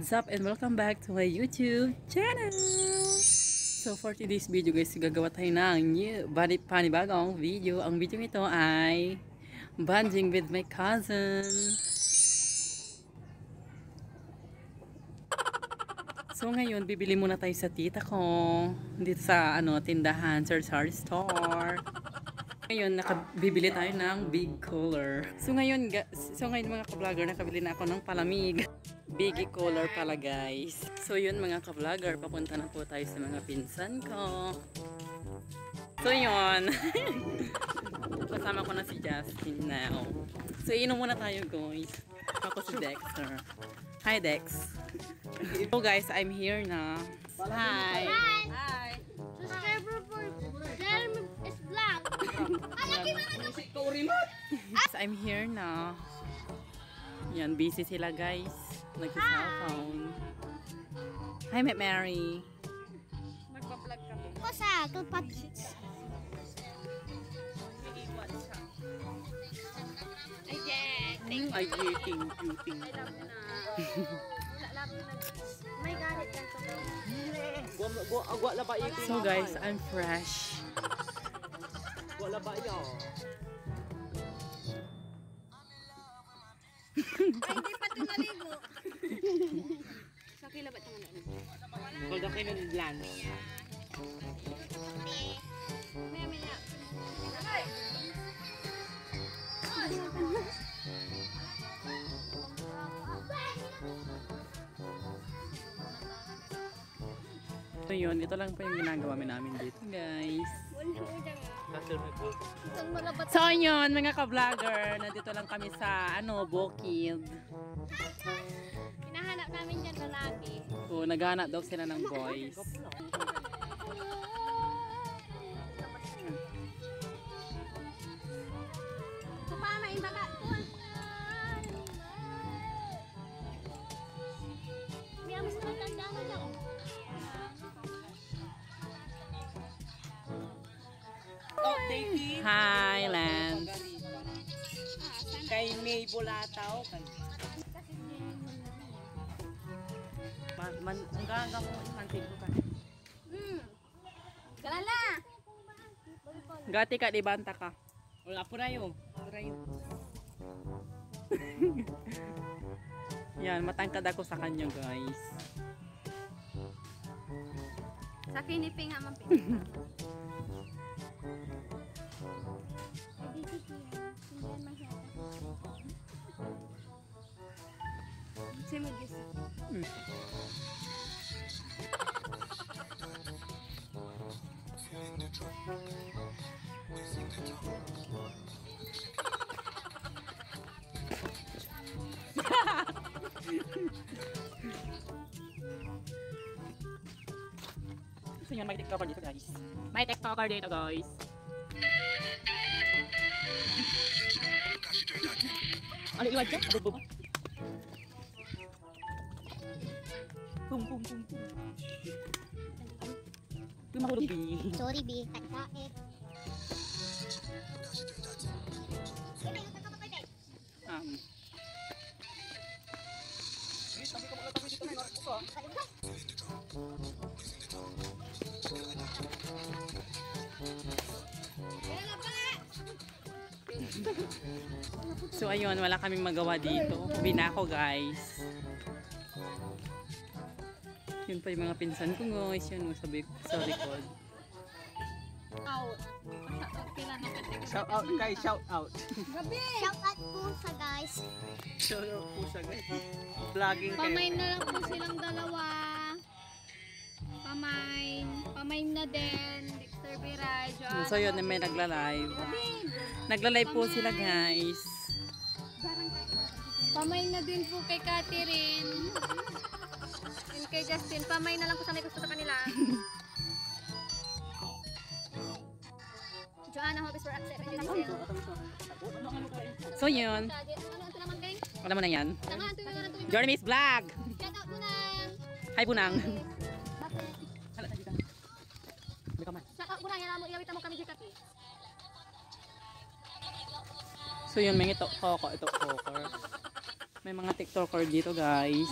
What's up and welcome back to my YouTube channel! So for today's video guys, gagawa tayo ng panibagong video. Ang video nito ay bonding with my cousin. So ngayon, bibili muna tayo sa tita ko dito sa tindahan, Sari Store. Ngayon, bibili tayo ng big cooler. So ngayon mga ka-vlogger, nakabili na ako ng palamig. Biggie cooler pala guys. So yun mga ka-vlogger, papunta na po tayo sa mga pinsan ko. So yun. Kasama ko na si Justin now. So inom muna tayo guys. Ako si Dexter. Hi Dex. So guys, I'm here na. Hi. Hi. Subscriber for Jeremy is black. I'm here na. Yan, busy sila guys. Nag-cellphone. Hi, Mary. Magpa-vlog kami. Kosa, kapatid. Ay, thank you. I love you na. Love you na. May galit lang to. So guys, I'm fresh. Wala ba yan? Ay, di pa ito naligo. Sa kila ba't naman ano? Wala kayo ng lunch. Maya. So yun, ito lang po yung ginagawa namin dito guys. So yun, mga ka-vlogger, nandito lang kami sa Bukid. Hinahanap namin dyan lalaki. So naghanap daw sila ng boys. So paano ibaga? May amas na magtanda mo dyan. Oh, Davey. Hi, Lance. Kay May Bulataw. Hanggang mo kantin ko ka. Galala! Gati ka, di banta ka. Wala po na yun. Yan, matangkad ako sa kanya guys. Sa kiniping nga mampin. Simigis. So yun, may TikToker dito guys. May TikToker dito guys. Ano iwag ka? Bum. Tumahulog B. Sorry, B. Kakain. So ayun, wala kaming magawa dito. Uwi na ako guys. Yun pa yung mga pinsan ko guys. Yun, sabi sa likod. Out. Shout out kay shout out. Gabi! Shout out po sa guys. Shout out po sa guys. Vlogging Pamain kayo. na lang po silang dalawa. Pamain na din. Dexter Biray, Joanna. So yun, may nagla-live. Nagla-live po sila guys. Pamain na din po kay Catherine. And kay Justin. Pamain na lang po sa may gusto sa kanila. Joanna, hope is for accept. So yun. Alam mo na yan. Jeremy's vlog. Shout out Bunang. Hi Bunang. Shout out Bunang. Yawit mo kami dito. So yun, may ito coker. May mga TikToker dito, guys.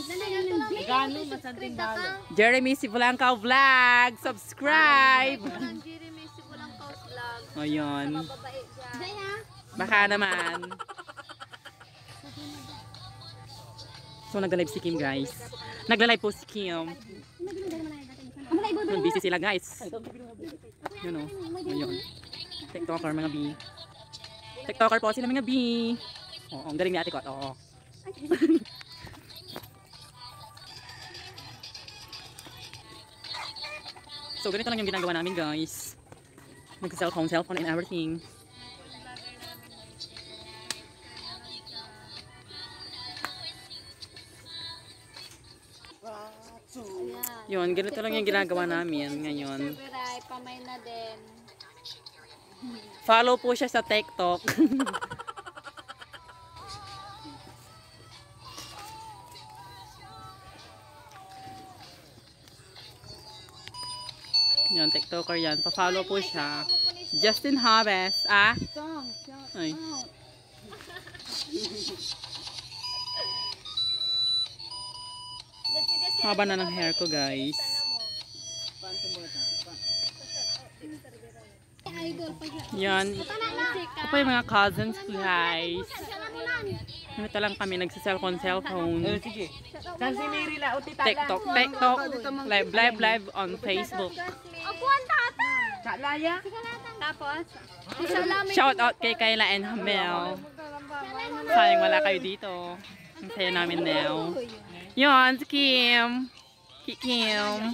Gano, masanting dalo. Jeremy Sibulancaw Vlog! Subscribe! Jeremy Sibulancaw Vlog. Ayun. Babae dyan. Baka naman. So, nagla-live si Kim, guys. Nagla-live po si Kim. Busy sila, guys. Yun o. Ayun. TikToker, mga B. TikToker po sila, mga B. Oo, ang galing ni Ate Kot. Oo. So, ganito lang yung ginagawa namin, guys. Nag-cellphone and everything. Yun, ganito lang yung ginagawa namin ngayon. Sabiray, pamay na din. Follow po siya sa TikTok. Yan, TikToker yan. Pa-follow po siya. Justin Harvest. Ah? Ay. Haba na ng hair ko, guys. Yan. Ito po yung mga cousins ko, guys. Ito lang kami nagsa-cellphone. Sige. San si Mary la, uti tala. TikTok. Live on Facebook. Akuan tata. Kalaya. Tapos, isalamin. Shout out kay Kayla and Hamel. Sayang wala kayo dito. Ang saya namin now. Yun, si Kim. Kim.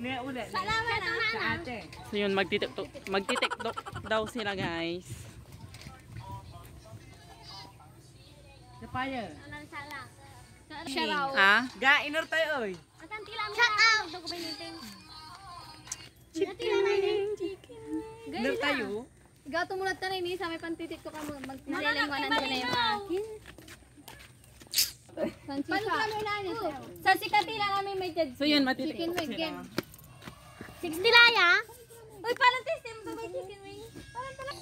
Ne ulit. Salamat Sa ate. So yun, magti-tiktok daw sila, guys. Sapaya. Siya raw. Ha? Ga inor tayo oy. Shout out! Inor tayo. Ikaw tumulat ka na ini sa may pantitik ko ka mo. Magsisilingwanan ko na yung akin. Sa sikatila namin may judge. So yun, Chicken magti-tiktok wing. sila. 60 laya? Uy, parang testim to may chicken wing. Parang talaga.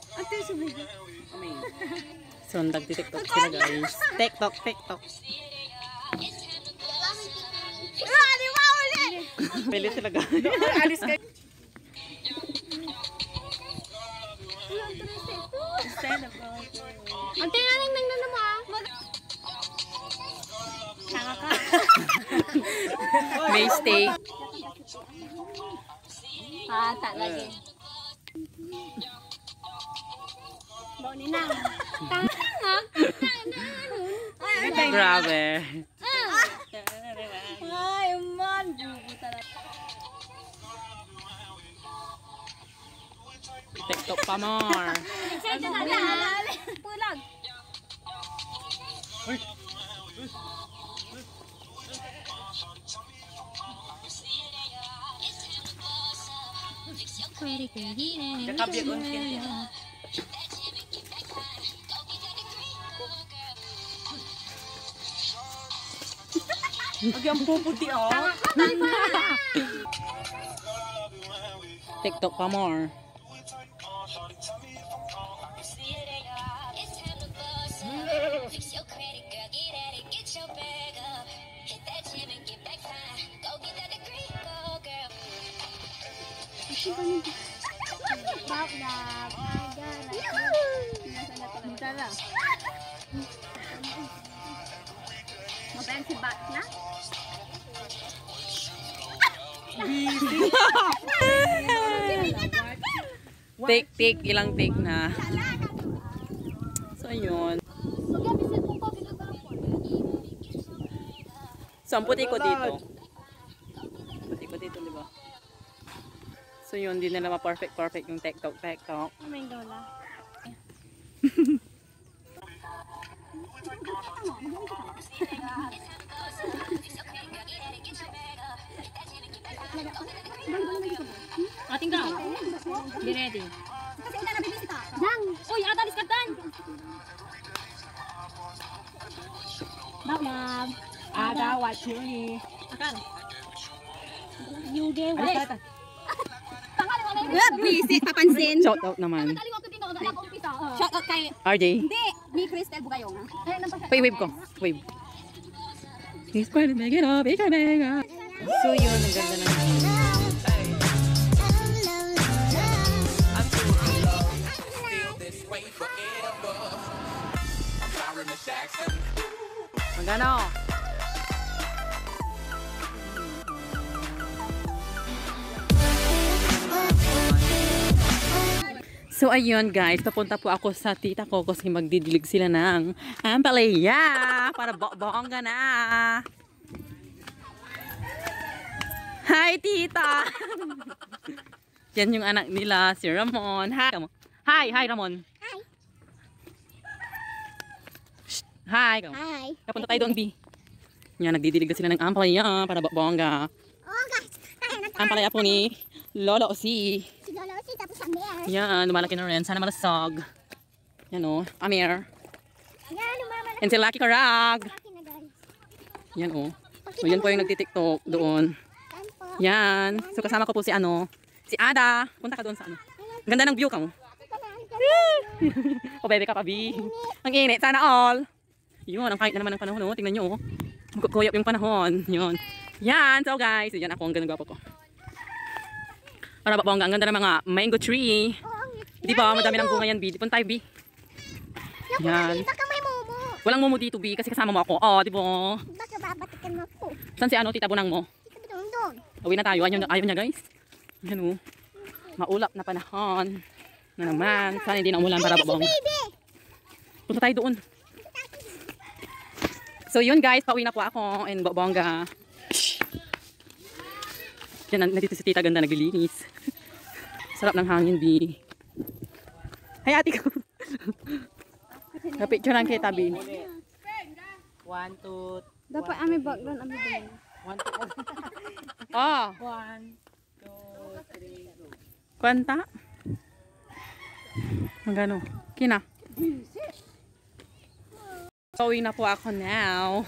So nagti-tiktok sila, guys. TikTok. Di ba ulit? Pili sila, guys. Alis kayo. Ang tinaling nang mo ah. Sanga ka. May steak. Tak lagi. Bawa ni nang. Grabe. Ay, man. Bubu talaga. TikTok pa more. Excited na. Pulag. Kakabya ko skin. Agyang puputi oh. TikTok pa more. Mabayan si Bat na? Take, ilang take na. So yun. So ang puti ko dito. Puti ko dito, di ba? So yun, di nila ma-perfect yung TikTok. May dola. Ating daw. Di ready. Kasi una na bibisita. Dang! Uy, atalis ka dan! Bab. Ada wachuni. Akan. Yuge, wala. Alita. Pangalan ko na yun. Busy, papansin. Shout out naman. Taliwa ko din ako, umpisa. Shout out kay RJ. Hindi. Ni Cristel Bugayong. Pa-wave ko. Wave. He's going to make it up. Ika mega. So yun, ang ganda ng magano? So ayun guys, papunta po ako sa tita ko kasi magdidilig sila ng ampalaya para bongga na. Hi tita! Yan yung anak nila, si Ramon. Hi Ramon. Hi. Shh, hi. Hi. Kapunta tayo doon, B. Yan, nagdidilig na sila ng ampalaya para bongga. Oh, guys. Ampalaya po ni Lolo si. Si Lolo si tapos ang bear. Yan, lumalaki na rin. Sana malasog. Yan o, Amir. Yan, lumaman And si Lucky Karag. na guys. Yan o. So, yan po yung nagtitiktok doon. Tempo. Yan. So, kasama ko po si si Ada. Punta ka doon sa Ang ganda ng view ka mo. O, bebe ka pa, B. Ang init. Sana all. Yun, ang kahit na naman ng panahon. Oh. Tingnan nyo. Magkukuyap yung panahon. Yun. Yan. So, guys. Yan ako. Ang ganda gwapo ko. Para ba bongga. Ang ganda ng mga mango tree. Di ba? Madami ng bunga yan, B. Punta tayo, B. Yan. Baka may momo. Walang momo dito, B. Kasi kasama mo ako. Oh, di ba? Baka babatikan mo ako. Saan si Tita Bunang mo? Ikaw doon. Uwi na tayo. Ayaw niya, guys. Yan o. Maulap na panahon. Na naman. Sana hindi na umulan para babong. Baby. Punta tayo doon. So yun guys, pauwi na po ako. And bongga. Yan, nandito si Tita Ganda naglilinis. Sarap ng hangin, B. Hay ate ko. Kapicture lang kita, B. 1, 2, Dapat ami background ami background. 1, 2, oh. 1, 2, 3, go. Kwanta? Magano? Kina? Pauwi na po ako now.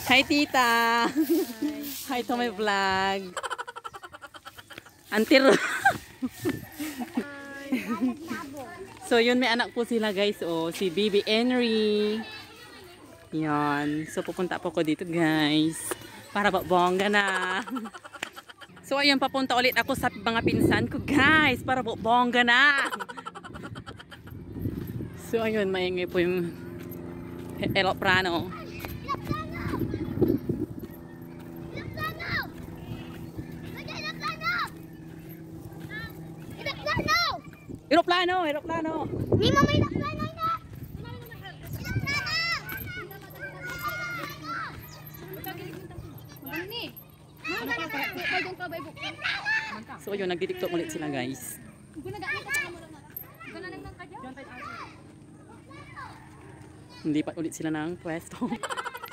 Hi tita! Hi to my vlog. Antir. So yun, may anak po sila guys. Oh, si Baby Henry. Yan. So pupunta po ko dito guys. Para bongga na. So ayun, papunta ulit ako sa mga pinsan ko guys. Para bongga na. So ayun, maingay po yung eroplano. Eroplano! Ni mama eroplano na. So ayun, nagtitiktok ulit sila guys. Hindi pa ulit sila ng pwesto.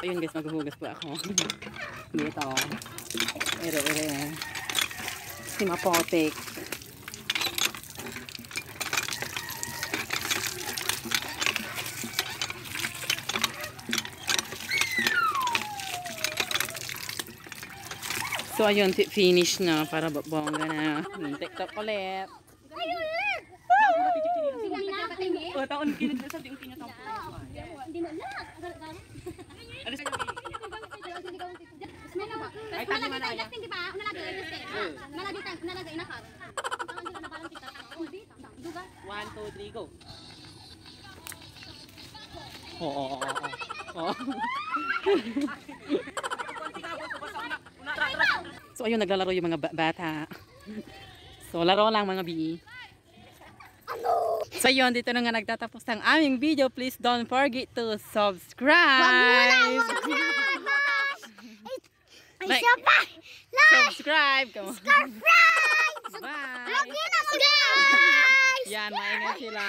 Ayun guys, maghuhugas po ako. Dito. Ere. Si Mapotek. So ayun, finish na para bongga na. TikTok ulit. O, taon kinit na sa diong kinatang po. Hindi mo lang. Ay, tani man aya. Di ba? Nalagay na ka. 1, 2, 3, go. Oo. So ayun, naglalaro yung mga bata. So laro lang mga bi. So yun, dito na nga nagtatapos ang aming video. Please don't forget to subscribe. Like, subscribe. Come on. Bye. Yan, maingay sila.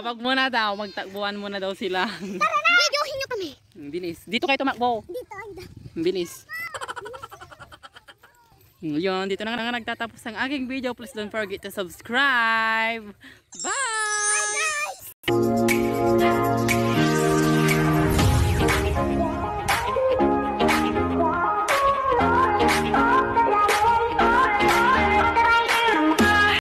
Wag muna daw, magtakbuhan muna daw sila. Videohin nyo kami. Bilis. Dito kayo tumakbo. Dito. Bilis. Yun, dito na nga nagtatapos ang aking video. Please don't forget to subscribe. Bye!